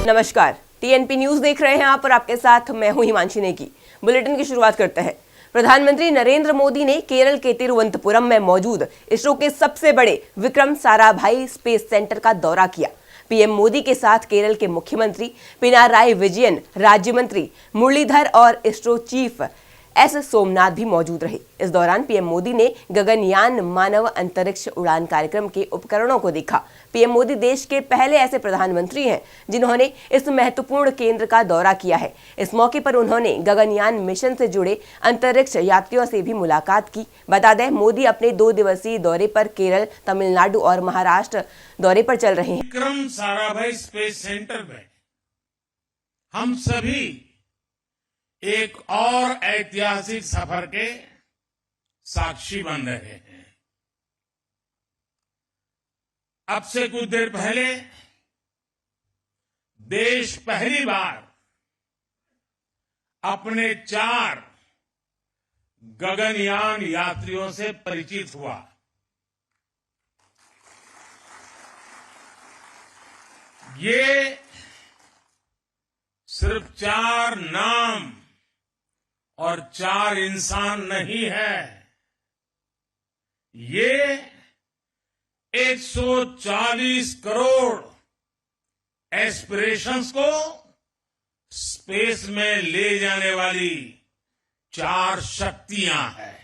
नमस्कार, TNP news देख रहे हैं आप और आपके साथ मैं हूं हिमांशी नेगी। बुलेटिन की शुरुआत करते हैं। प्रधानमंत्री नरेंद्र मोदी ने केरल के तिरुवनंतपुरम में मौजूद इसरो के सबसे बड़े विक्रम साराभाई स्पेस सेंटर का दौरा किया। पीएम मोदी के साथ केरल के मुख्यमंत्री पिनाराई विजयन, राज्य मंत्री मुरलीधर और इसरो चीफ एस सोमनाथ भी मौजूद रहे। इस दौरान पीएम मोदी ने गगनयान मानव अंतरिक्ष उड़ान कार्यक्रम के उपकरणों को देखा। पीएम मोदी देश के पहले ऐसे प्रधानमंत्री हैं जिन्होंने इस महत्वपूर्ण केंद्र का दौरा किया है। इस मौके पर उन्होंने गगनयान मिशन से जुड़े अंतरिक्ष यात्रियों से भी मुलाकात की। बता दें, मोदी अपने 2 दिवसीय दौरे पर केरल, तमिलनाडु और महाराष्ट्र दौरे पर चल रहे हैं। विक्रम साराभाई स्पेस सेंटर में हम सभी एक और ऐतिहासिक सफर के साक्षी बन रहे हैं। अब से कुछ देर पहले देश पहली बार अपने 4 गगनयान यात्रियों से परिचित हुआ। ये सिर्फ 4 नाम और 4 इंसान नहीं है, ये 140 करोड़ एस्पिरेशंस को स्पेस में ले जाने वाली 4 शक्तियां हैं।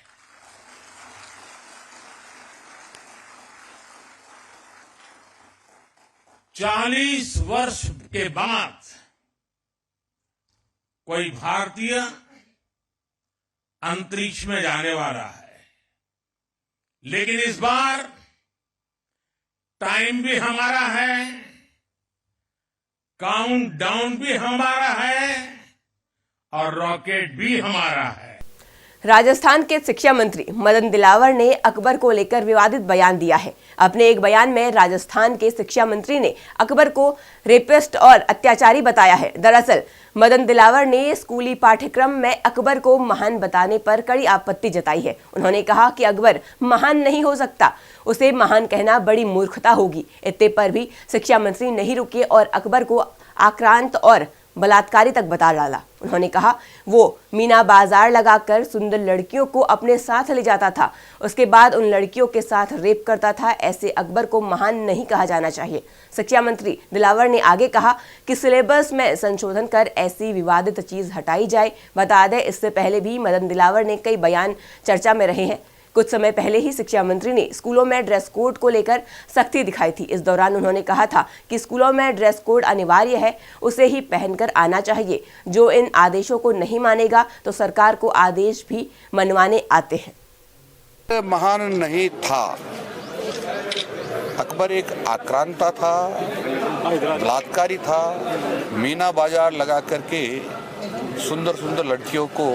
चालीस वर्ष के बाद कोई भारतीय अंतरिक्ष में जाने वाला है, लेकिन इस बार टाइम भी हमारा है, काउंटडाउन भी हमारा है और रॉकेट भी हमारा है। राजस्थान के शिक्षा मंत्री मदन दिलावर ने अकबर को लेकर विवादित बयान दिया है। अपने एक बयान में राजस्थान के शिक्षा मंत्री ने अकबर को रेपिस्ट और अत्याचारी बताया है। दरअसल मदन दिलावर ने स्कूली पाठ्यक्रम में अकबर को महान बताने पर कड़ी आपत्ति जताई है। उन्होंने कहा कि अकबर महान नहीं हो सकता, उसे महान कहना बड़ी मूर्खता होगी। इतने पर भी शिक्षा मंत्री नहीं रुके और अकबर को आक्रांत और बलात्कारी तक बता डाला। उन्होंने कहा वो मीना बाजार लगाकर सुंदर लड़कियों को अपने साथ ले जाता था, उसके बाद उन लड़कियों के साथ रेप करता था। ऐसे अकबर को महान नहीं कहा जाना चाहिए। शिक्षा मंत्री दिलावर ने आगे कहा कि सिलेबस में संशोधन कर ऐसी विवादित चीज हटाई जाए। बता दें, इससे पहले भी मदन दिलावर ने कई बयान चर्चा में रहे हैं। कुछ समय पहले ही शिक्षा मंत्री ने स्कूलों में ड्रेस कोड को लेकर सख्ती दिखाई थी। इस दौरान उन्होंने कहा था कि स्कूलों में ड्रेस कोड अनिवार्य है, उसे ही पहनकर आना चाहिए। जो इन आदेशों को नहीं मानेगा तो सरकार को आदेश भी मनवाने आते हैं। महान नहीं था, अकबर एक आक्रांता था, बलात्कारी था, मीना बाजार लगा करके सुंदर सुंदर लड़कियों को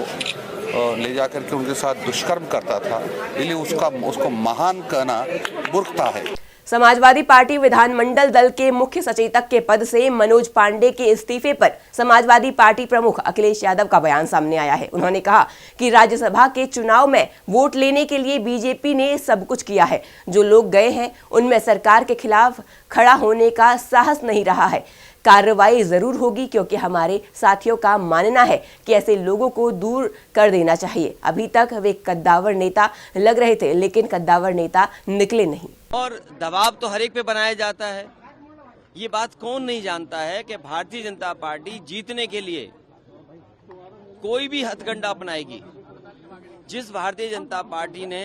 ले जाकर के उनके साथ दुष्कर्म करता था, इसलिए उसको महान कहना मूर्खता है। समाजवादी पार्टी विधानमंडल दल के मुख्य सचेतक के पद से मनोज पांडे के इस्तीफे पर समाजवादी पार्टी प्रमुख अखिलेश यादव का बयान सामने आया है। उन्होंने कहा कि राज्यसभा के चुनाव में वोट लेने के लिए बीजेपी ने सब कुछ किया है। जो लोग गए हैं उनमें सरकार के खिलाफ खड़ा होने का साहस नहीं रहा है। कार्रवाई जरूर होगी, क्योंकि हमारे साथियों का मानना है कि ऐसे लोगों को दूर कर देना चाहिए। अभी तक वे कद्दावर नेता लग रहे थे, लेकिन कद्दावर नेता निकले नहीं। और दबाव तो हर एक पे बनाया जाता है। ये बात कौन नहीं जानता है कि भारतीय जनता पार्टी जीतने के लिए कोई भी हथकंडा अपनाएगी। जिस भारतीय जनता पार्टी ने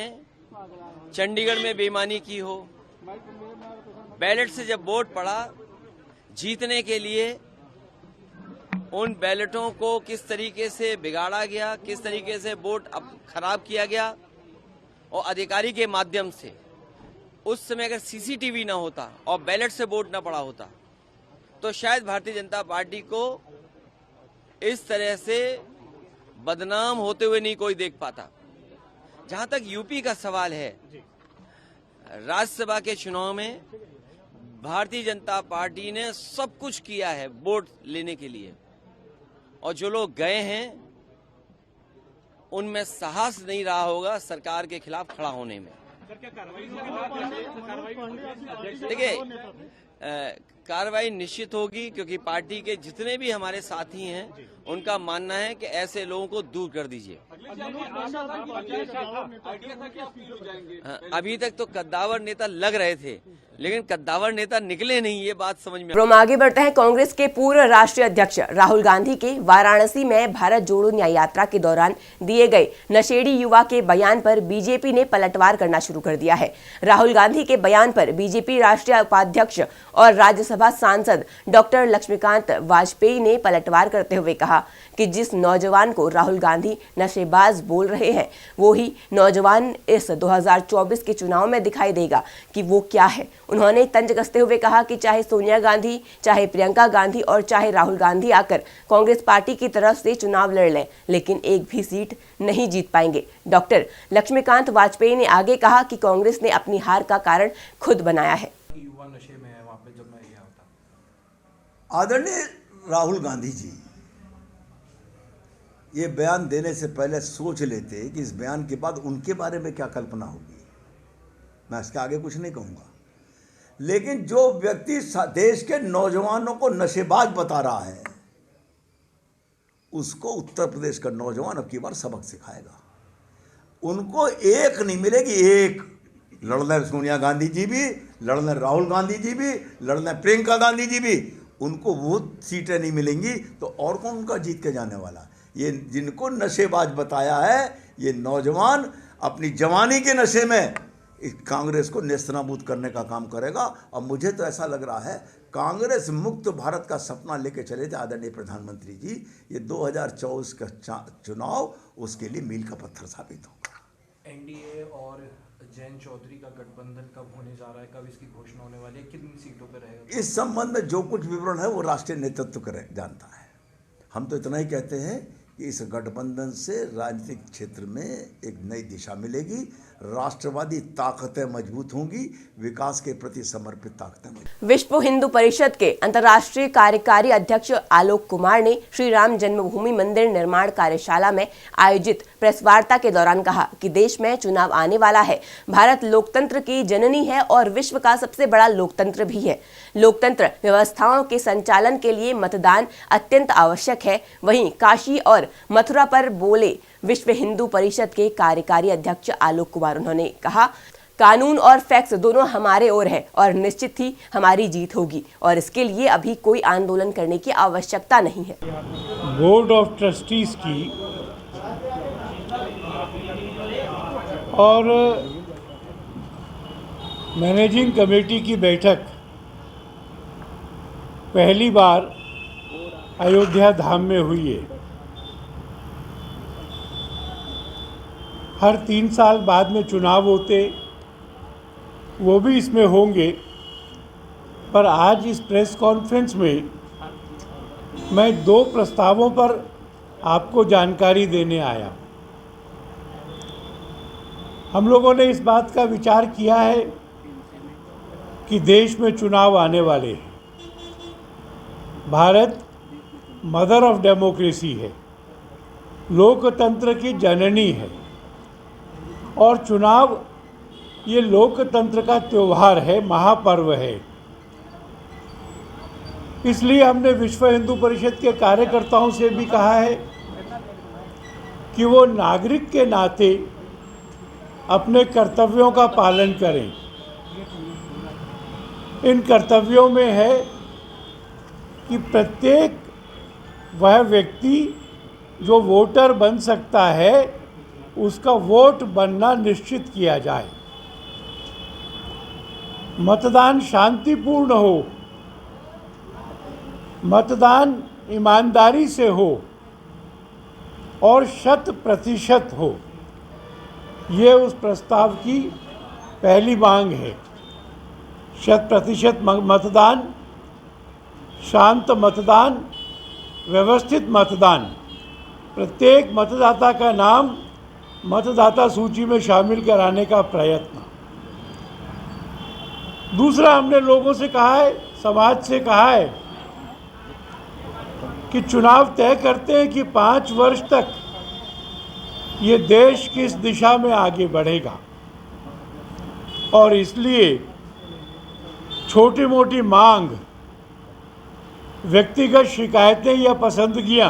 चंडीगढ़ में बेईमानी की हो, बैलेट से जब वोट पड़ा, जीतने के लिए उन बैलेटों को किस तरीके से बिगाड़ा गया, किस तरीके से वोट खराब किया गया, और अधिकारी के माध्यम से उस समय अगर सीसीटीवी ना होता और बैलेट से वोट ना पड़ा होता तो शायद भारतीय जनता पार्टी को इस तरह से बदनाम होते हुए नहीं कोई देख पाता। जहां तक यूपी का सवाल है, राज्यसभा के चुनाव में भारतीय जनता पार्टी ने सब कुछ किया है वोट लेने के लिए, और जो लोग गए हैं उनमें साहस नहीं रहा होगा सरकार के खिलाफ खड़ा होने में। देखिए, कार्रवाई निश्चित होगी, क्योंकि पार्टी के जितने भी हमारे साथी हैं उनका मानना है कि ऐसे लोगों को दूर कर दीजिए। अभी तक तो कद्दावर नेता लग रहे थे, लेकिन कद्दावर नेता निकले नहीं, ये बात समझ में। हम आगे बढ़ते हैं। कांग्रेस के पूर्व राष्ट्रीय अध्यक्ष राहुल गांधी के वाराणसी में भारत जोड़ो न्याय यात्रा के दौरान दिए गए नशेड़ी युवा के बयान पर बीजेपी ने पलटवार करना शुरू कर दिया है। राहुल गांधी के बयान पर बीजेपी राष्ट्रीय उपाध्यक्ष और राज्यसभा सांसद डॉक्टर लक्ष्मीकांत वाजपेयी ने पलटवार करते हुए कहा कि जिस नौजवान को राहुल गांधी नशेबाज बोल रहे हैं, वो ही नौजवान इस 2024 के चुनाव में दिखाई देगा कि वो क्या है। उन्होंने तंज कसते हुए कहा कि चाहे सोनिया गांधी, चाहे प्रियंका गांधी और चाहे राहुल गांधी आकर कांग्रेस पार्टी की तरफ से चुनाव लड़ लें, लेकिन एक भी सीट नहीं जीत पाएंगे। डॉक्टर लक्ष्मीकांत वाजपेयी ने आगे कहा कि कांग्रेस ने अपनी हार का कारण खुद बनाया है। युवा नशे में है वहाँ पे जब मैं गया होता। आदरणीय राहुल गांधी जी ये बयान देने से पहले सोच लेते कि इस बयान के बाद उनके बारे में क्या कल्पना होगी। मैं इसके आगे कुछ नहीं कहूँगा, लेकिन जो व्यक्ति देश के नौजवानों को नशेबाज बता रहा है, उसको उत्तर प्रदेश का नौजवान अब की बार सबक सिखाएगा। उनको एक नहीं मिलेगी, एक लड़ने सोनिया गांधी जी भी, लड़ने राहुल गांधी जी भी, लड़ने प्रियंका गांधी जी भी, उनको वो सीटें नहीं मिलेंगी तो और कौन उनका जीत के जाने वाला। ये जिनको नशेबाज बताया है, ये नौजवान अपनी जवानी के नशे में इस कांग्रेस को नेस्तनाबूद करने का काम करेगा। और मुझे तो ऐसा लग रहा है कांग्रेस मुक्त भारत का सपना लेके चले थे आदरणीय प्रधानमंत्री जी, ये 2024 का चुनाव उसके लिए मील का पत्थर साबित होगा। एनडीए और जैन चौधरी का गठबंधन कब होने जा रहा है, कब इसकी घोषणा होने वाली है, कितनी सीटों पर रहेगा? इस संबंध में जो कुछ विवरण है वो राष्ट्रीय नेतृत्व जानता है। हम तो इतना ही कहते हैं कि इस गठबंधन से राजनीतिक क्षेत्र में एक नई दिशा मिलेगी, राष्ट्रवादी ताकतें मजबूत होंगी, विकास के प्रति समर्पित ताकतें मजबूत। विश्व हिंदू परिषद के अंतर्राष्ट्रीय कार्यकारी अध्यक्ष आलोक कुमार ने श्री राम जन्मभूमि मंदिर निर्माण कार्यशाला में आयोजित प्रेस वार्ता के दौरान कहा कि देश में चुनाव आने वाला है। भारत लोकतंत्र की जननी है और विश्व का सबसे बड़ा लोकतंत्र भी है। लोकतंत्र व्यवस्थाओं के संचालन के लिए मतदान अत्यंत आवश्यक है। वहीं काशी और मथुरा पर बोले विश्व हिंदू परिषद के कार्यकारी अध्यक्ष आलोक कुमार। उन्होंने कहा, कानून और फैक्स दोनों हमारे ओर है और निश्चित ही हमारी जीत होगी और इसके लिए अभी कोई आंदोलन करने की आवश्यकता नहीं है। बोर्ड ऑफ ट्रस्टीज की और मैनेजिंग कमेटी की बैठक पहली बार अयोध्या धाम में हुई है। हर 3 साल बाद में चुनाव होते, वो भी इसमें होंगे, पर आज इस प्रेस कॉन्फ्रेंस में मैं 2 प्रस्तावों पर आपको जानकारी देने आया। हम लोगों ने इस बात का विचार किया है कि देश में चुनाव आने वाले हैं। भारत मदर ऑफ डेमोक्रेसी है, लोकतंत्र की जननी है और चुनाव ये लोकतंत्र का त्योहार है, महापर्व है। इसलिए हमने विश्व हिंदू परिषद के कार्यकर्ताओं से भी कहा है कि वो नागरिक के नाते अपने कर्तव्यों का पालन करें। इन कर्तव्यों में है कि प्रत्येक वह व्यक्ति जो वोटर बन सकता है उसका वोट बनना निश्चित किया जाए। मतदान शांतिपूर्ण हो, मतदान ईमानदारी से हो और 100% हो। ये उस प्रस्ताव की पहली मांग है। 100% मतदान, शांत मतदान, व्यवस्थित मतदान, प्रत्येक मतदाता का नाम मतदाता सूची में शामिल कराने का प्रयत्न। दूसरा, हमने लोगों से कहा है, समाज से कहा है कि चुनाव तय करते हैं कि 5 वर्ष तक ये देश किस दिशा में आगे बढ़ेगा और इसलिए छोटी मोटी मांग, व्यक्तिगत शिकायतें या पसंदगियां,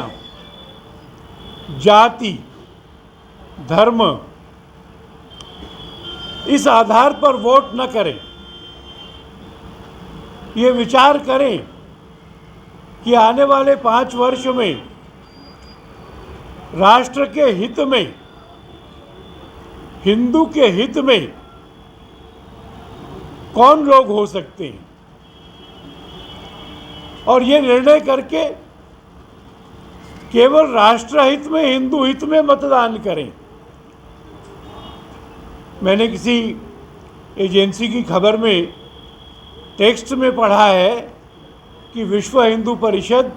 जाति, धर्म, इस आधार पर वोट न करें। ये विचार करें कि आने वाले 5 वर्ष में राष्ट्र के हित में, हिंदू के हित में कौन लोग हो सकते हैं, और ये निर्णय करके केवल राष्ट्रहित में, हिंदू हित में मतदान करें। मैंने किसी एजेंसी की खबर में टेक्स्ट में पढ़ा है कि विश्व हिंदू परिषद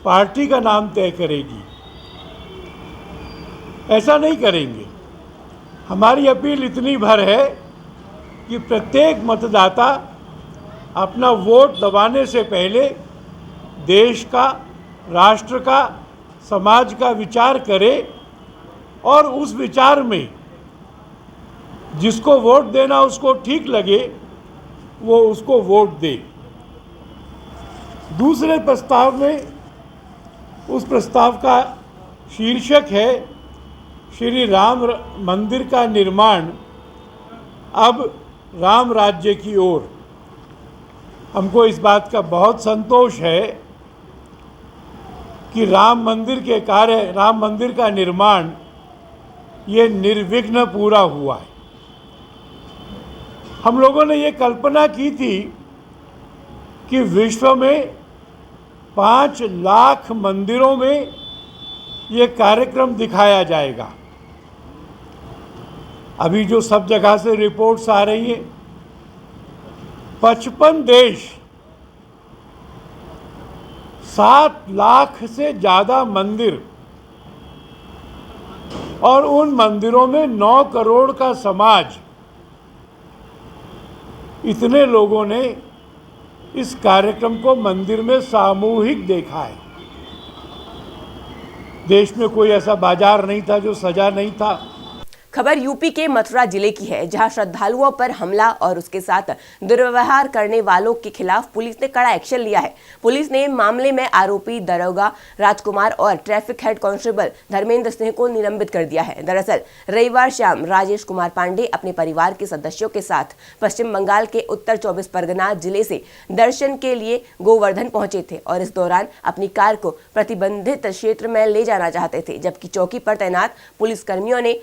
पार्टी का नाम तय करेगी। ऐसा नहीं करेंगे। हमारी अपील इतनी भर है कि प्रत्येक मतदाता अपना वोट दबाने से पहले देश का, राष्ट्र का, समाज का विचार करे और उस विचार में जिसको वोट देना उसको ठीक लगे वो उसको वोट दे। दूसरे प्रस्ताव में, उस प्रस्ताव का शीर्षक है श्री राम मंदिर का निर्माण अब राम राज्य की ओर। हमको इस बात का बहुत संतोष है कि राम मंदिर का निर्माण ये निर्विघ्न पूरा हुआ है। हम लोगों ने ये कल्पना की थी कि विश्व में 5 लाख मंदिरों में ये कार्यक्रम दिखाया जाएगा। अभी जो सब जगह से रिपोर्ट्स आ रही हैं, 55 देश, 7 लाख से ज़्यादा मंदिर और उन मंदिरों में 9 करोड़ का समाज, इतने लोगों ने इस कार्यक्रम को मंदिर में सामूहिक देखा है। देश में कोई ऐसा बाजार नहीं था जो सजा नहीं था। खबर यूपी के मथुरा जिले की है, जहां श्रद्धालुओं पर हमला और उसके साथ दुर्व्यवहार करने वालों के खिलाफ पुलिस ने कड़ा एक्शन लिया है। पुलिस ने मामले में आरोपी दरोगा राजकुमार और traffic head constable Dharmendra Singh को निलंबित कर दिया है। दरअसल रविवार शाम राजेश कुमार पांडे अपने परिवार के सदस्यों के साथ पश्चिम बंगाल के उत्तर 24 परगना जिले से दर्शन के लिए गोवर्धन पहुंचे थे और इस दौरान अपनी कार को प्रतिबंधित क्षेत्र में ले जाना चाहते थे, जबकि चौकी पर तैनात पुलिस कर्मियों ने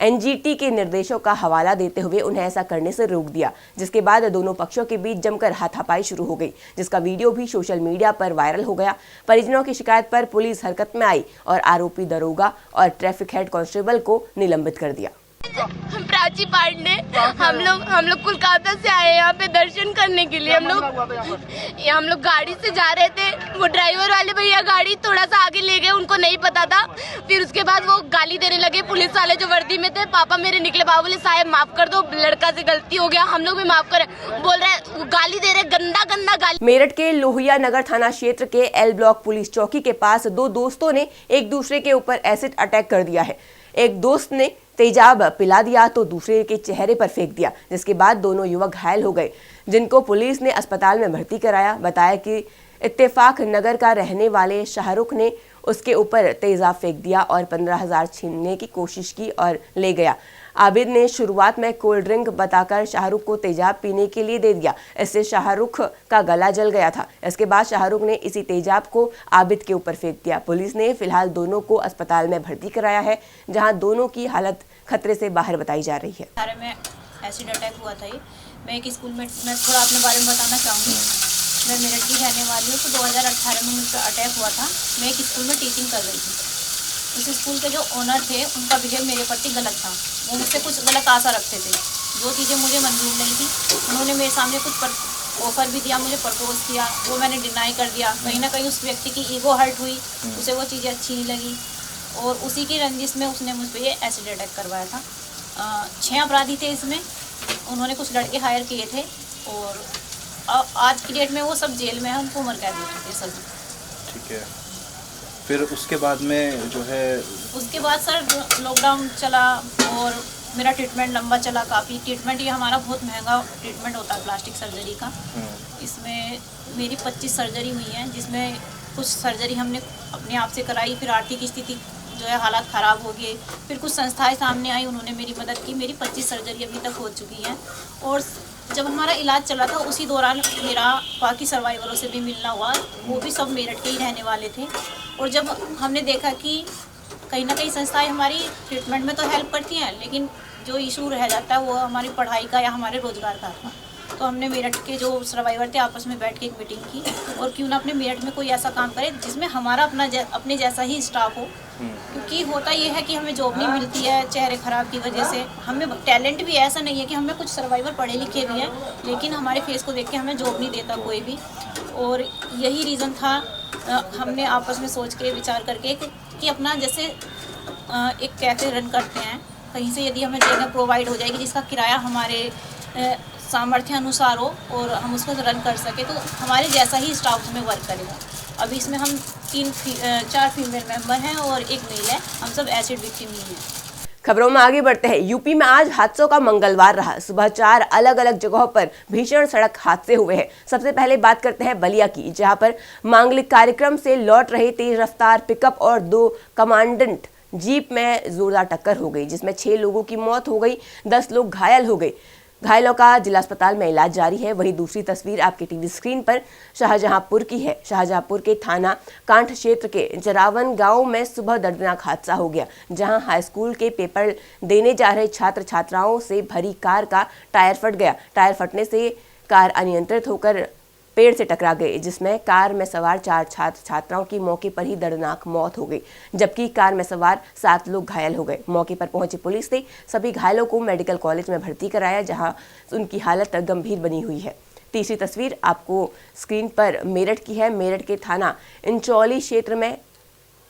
एनजीटी के निर्देशों का हवाला देते हुए उन्हें ऐसा करने से रोक दिया, जिसके बाद दोनों पक्षों के बीच जमकर हाथापाई शुरू हो गई, जिसका वीडियो भी सोशल मीडिया पर वायरल हो गया। परिजनों की शिकायत पर पुलिस हरकत में आई और आरोपी दरोगा और ट्रैफिक हेड कांस्टेबल को निलंबित कर दिया। प्राची पांडे, हम लोग कोलकाता से आए यहाँ पे दर्शन करने के लिए। हम लोग गाड़ी से जा रहे थे, वो ड्राइवर वाले भैया गाड़ी थोड़ा सा आगे ले गए, उनको नहीं पता था। फिर उसके बाद वो गाली देने लगे, पुलिस वाले जो वर्दी में थे। पापा मेरे निकले, बाबा बोले साहब माफ कर दो, लड़का से गलती हो गया, हम लोग भी माफ करें। बोल रहे गाली दे रहे, गंदा गंदा गाली। मेरठ के लोहिया नगर थाना क्षेत्र के एल ब्लॉक पुलिस चौकी के पास 2 दोस्तों ने एक दूसरे के ऊपर एसिड अटैक कर दिया है। एक दोस्त ने तेजाब पिला दिया तो दूसरे के चेहरे पर फेंक दिया, जिसके बाद दोनों युवक घायल हो गए, जिनको पुलिस ने अस्पताल में भर्ती कराया। बताया कि इत्तेफाक नगर का रहने वाले शाहरुख ने उसके ऊपर तेजाब फेंक दिया और 15,000 छीनने की कोशिश की और ले गया। आबिद ने शुरुआत में कोल्ड ड्रिंक बताकर शाहरुख को तेजाब पीने के लिए दे दिया, इससे शाहरुख का गला जल गया था। इसके बाद शाहरुख ने इसी तेजाब को आबिद के ऊपर फेंक दिया। पुलिस ने फिलहाल दोनों को अस्पताल में भर्ती कराया है, जहां दोनों की हालत खतरे से बाहर बताई जा रही है। में एसिड अटैक हुआ था ये। मैं एक स्कूल में, मैं थोड़ा अपने बारे में बताना चाहूँगी। मैं मेरठ की रहने वाली हूँ। तो 2018 में मुझ पर अटैक हुआ था। मैं एक स्कूल में टीचिंग कर रही थी। उस स्कूल के जो ओनर थे उनका बिहेव मेरे प्रति गलत था। वो मुझसे कुछ गलत आशा रखते थे, जो चीज़ें मुझे मंजूर नहीं थी। उन्होंने मेरे सामने कुछ ऑफ़र भी दिया, मुझे प्रपोज किया, वो मैंने डिनाई कर दिया। कहीं ना कहीं उस व्यक्ति की ईगो हर्ट हुई, उसे वो चीज़ें अच्छी नहीं लगी और उसी की रंजिश में उसने मुझ पर ये एसिड अटैक करवाया था। 6 अपराधी थे इसमें। उन्होंने कुछ लड़के हायर किए थे और आज की डेट में वो सब जेल में है, उनको उम्र कैद हो चुकी है सभी। ठीक है, फिर उसके बाद में जो है, उसके बाद सर लॉकडाउन चला और मेरा ट्रीटमेंट लंबा चला काफ़ी। ट्रीटमेंट ये हमारा बहुत महंगा ट्रीटमेंट होता है प्लास्टिक सर्जरी का। इसमें मेरी 25 सर्जरी हुई हैं, जिसमें कुछ सर्जरी हमने अपने आप से कराई, फिर आर्थिक स्थिति जो है हालात ख़राब हो गए, फिर कुछ संस्थाएं सामने आई, उन्होंने मेरी मदद की। मेरी 25 सर्जरी अभी तक हो चुकी हैं। और जब हमारा इलाज चला था उसी दौरान मेरा बाकी सर्वाइवरों से भी मिलना हुआ, वो भी सब मेरठ के ही रहने वाले थे। और जब हमने देखा कि कहीं ना कहीं संस्थाएं हमारी ट्रीटमेंट में तो हेल्प करती हैं, लेकिन जो इशू रह जाता है वो हमारी पढ़ाई का या हमारे रोज़गार का था, तो हमने मेरठ के जो सर्वाइवर थे आपस में बैठ के एक मीटिंग की, और क्यों ना अपने मेरठ में कोई ऐसा काम करे जिसमें हमारा अपने जैसा ही स्टाफ हो। क्योंकि होता ये है कि हमें जॉब नहीं मिलती है चेहरे ख़राब की वजह से। हमें टैलेंट भी ऐसा नहीं है कि हमें कुछ सर्वाइवर पढ़े लिखे भी हैं, लेकिन हमारे फेस को देख के हमें जॉब नहीं देता कोई भी। और यही रीज़न था, हमने आपस में सोच के विचार करके कि अपना जैसे एक कैफ़े रन करते हैं, कहीं से यदि हमें जगह प्रोवाइड हो जाएगी जिसका किराया हमारे सामर्थ्य अनुसार हो और हम उसको रन कर सके, तो हमारे जैसा ही स्टाफ हमें वर्क करेगा। अभी इसमें हम 4 फीमेल मेंबर हैं और एक मेल है। हम सब एसिड विक्टिम ही हैं। खबरों में आगे बढ़ते हैं। यूपी में आज हादसों का मंगलवार रहा। सुबह 4 अलग अलग जगहों पर भीषण सड़क हादसे हुए हैं। सबसे पहले बात करते हैं बलिया की, जहां पर मांगलिक कार्यक्रम से लौट रहे तेज रफ्तार पिकअप और 2 कमांडेंट जीप में जोरदार टक्कर हो गई, जिसमें 6 लोगों की मौत हो गई, 10 लोग घायल हो गए। घायलों का जिला अस्पताल में इलाज जारी है। वहीं दूसरी तस्वीर आपके टीवी स्क्रीन पर शाहजहांपुर की है। शाहजहांपुर के थाना कांठ क्षेत्र के जरावन गांव में सुबह दर्दनाक हादसा हो गया, जहां हाई स्कूल के पेपर देने जा रहे छात्र छात्राओं से भरी कार का टायर फट गया। टायर फटने से कार अनियंत्रित होकर पेड़ से टकरा गए, जिसमें कार में सवार 4 छात्र छात्राओं की मौके पर ही दर्दनाक मौत हो गई, जबकि कार में सवार 7 लोग घायल हो गए। मौके पर पहुंची पुलिस ने सभी घायलों को मेडिकल कॉलेज में भर्ती कराया, जहां उनकी हालत गंभीर बनी हुई है। तीसरी तस्वीर आपको स्क्रीन पर मेरठ की है। मेरठ के थाना इंचौली क्षेत्र में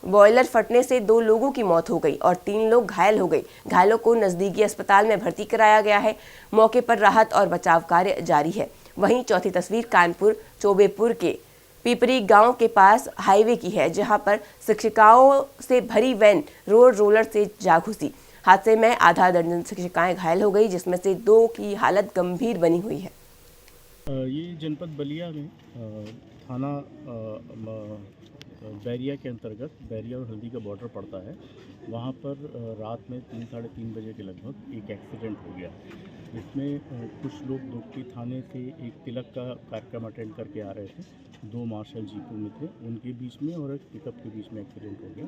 बॉयलर फटने से 2 लोगों की मौत हो गई और 3 लोग घायल हो गए। घायलों को नजदीकी अस्पताल में भर्ती कराया गया है। मौके पर राहत और बचाव कार्य जारी है। वहीं चौथी तस्वीर कानपुर चौबेपुर के पिपरी गांव के पास हाईवे की है, जहां पर शिक्षिकाओं से भरी वैन रोड रोलर से जा घुसी। हादसे में आधा दर्जन शिक्षिकाएं घायल हो गई, जिसमें से 2 की हालत गंभीर बनी हुई है। ये जनपद बलिया में थाना बैरिया के अंतर्गत बैरिया और हल्दी का बॉर्डर पड़ता है। वहाँ पर रात में 3 साढ़े 3 बजे के लगभग एक एक्सीडेंट हो गया। इसमें कुछ लोग दोपटी थाने से एक तिलक का कार्यक्रम अटेंड करके आ रहे थे। 2 मार्शल जीपों में थे, उनके बीच में और एक पिकअप के बीच में एक्सीडेंट हो गया।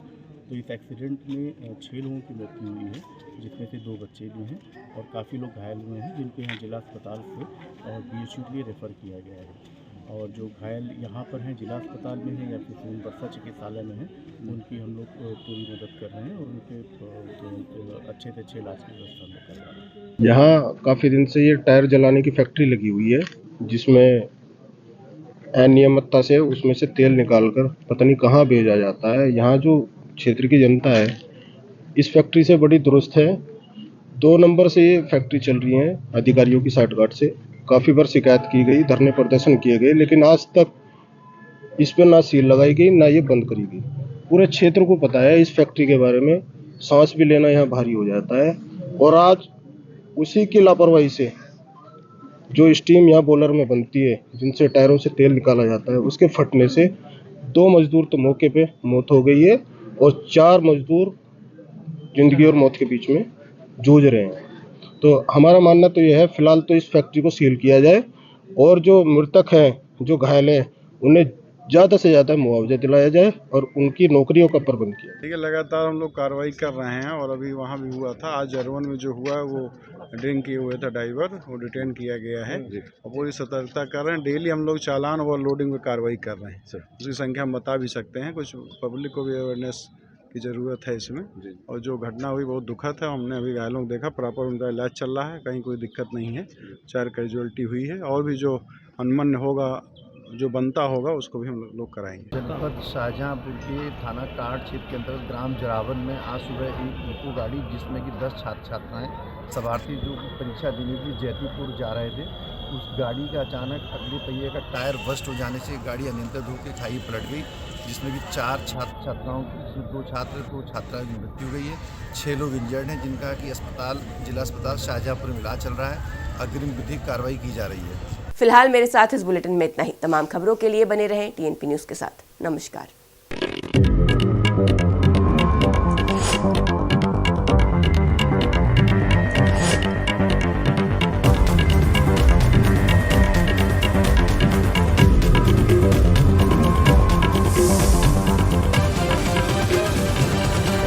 तो इस एक्सीडेंट में 6 लोगों की मृत्यु हुई है, जिसमें से 2 बच्चे भी हैं और काफ़ी लोग घायल हुए हैं, जिनको यहाँ जिला अस्पताल से और BHU के लिए रेफ़र किया गया है। और जो घायल यहाँ पर हैं जिला अस्पताल में हैं या फिर सोनबरसा चिकित्सालय में हैं, उनकी हम लोग पूरी मदद कर रहे हैं और उनके अच्छे से अच्छे इलाज की व्यवस्था हम लोग कर रहे हैं। यहाँ काफ़ी दिन से ये टायर जलाने की फैक्ट्री लगी हुई है, जिसमें अनियमितता से उसमें से तेल निकालकर पता नहीं कहाँ भेजा जाता है। यहाँ जो क्षेत्र की जनता है इस फैक्ट्री से बड़ी दुरुस्त है। 2 नंबर से ये फैक्ट्री चल रही है अधिकारियों की साठगांठ से। काफ़ी बार शिकायत की गई, धरने प्रदर्शन किए गए, लेकिन आज तक इस पर ना सील लगाई गई ना ये बंद करी गई। पूरे क्षेत्र को पता है इस फैक्ट्री के बारे में, सांस भी लेना यहाँ भारी हो जाता है। और आज उसी की लापरवाही से जो स्टीम यहाँ बॉयलर में बनती है, जिनसे टायरों से तेल निकाला जाता है, उसके फटने से 2 मजदूर तो मौके पे मौत हो गई है और 4 मजदूर जिंदगी और मौत के बीच में जूझ रहे हैं। तो हमारा मानना तो यह है, फिलहाल तो इस फैक्ट्री को सील किया जाए और जो मृतक हैं, जो घायल हैं, उन्हें ज़्यादा से ज़्यादा मुआवजा दिलाया जाए और उनकी नौकरियों का प्रबंध किया। ठीक है, लगातार हम लोग कार्रवाई कर रहे हैं और अभी वहाँ भी हुआ था। आज जरवन में जो हुआ है वो ड्रिंक किए हुए था ड्राइवर, वो डिटेन किया गया है और पूरी सतर्कता कर रहे हैं। डेली हम लोग चालान और लोडिंग में कार्रवाई कर रहे हैं। उसकी संख्या हम बता भी सकते हैं, कुछ पब्लिक को भी अवेयरनेस की ज़रूरत है इसमें। और जो घटना हुई बहुत दुखद है। हमने अभी घायलों को देखा, प्रॉपर उनका इलाज चल रहा है, कहीं कोई दिक्कत नहीं है। 4 कैजुअल्टी हुई है और भी जो अनमन होगा, जो बनता होगा, उसको भी हम लोग कराएंगे। जनपद शाहजहांपुर के थाना कांठ क्षेत्र के अंतर्गत ग्राम जरावन में आज सुबह एक ईको गाड़ी जिसमें कि 10 छात्र छात्राएँ सवार थी, जो परीक्षा देने के लिए जैतीपुर जा रहे थे, उस गाड़ी का अचानक अगले पहिए का टायर बस्ट हो जाने से गाड़ी अनियंत्रित होकर खाई पलट गई, जिसमें कि 4 छात्राओं की 2 छात्र 2 छात्रा की मृत्यु हो गई है। 6 लोग इंजर्ड हैं, जिनका कि जिला अस्पताल शाहजहाँपुर में इलाज चल रहा है। अग्रिम विधिक कार्रवाई की जा रही है। फिलहाल मेरे साथ इस बुलेटिन में इतना ही। तमाम खबरों के लिए बने रहें TNP न्यूज़ के साथ। नमस्कार।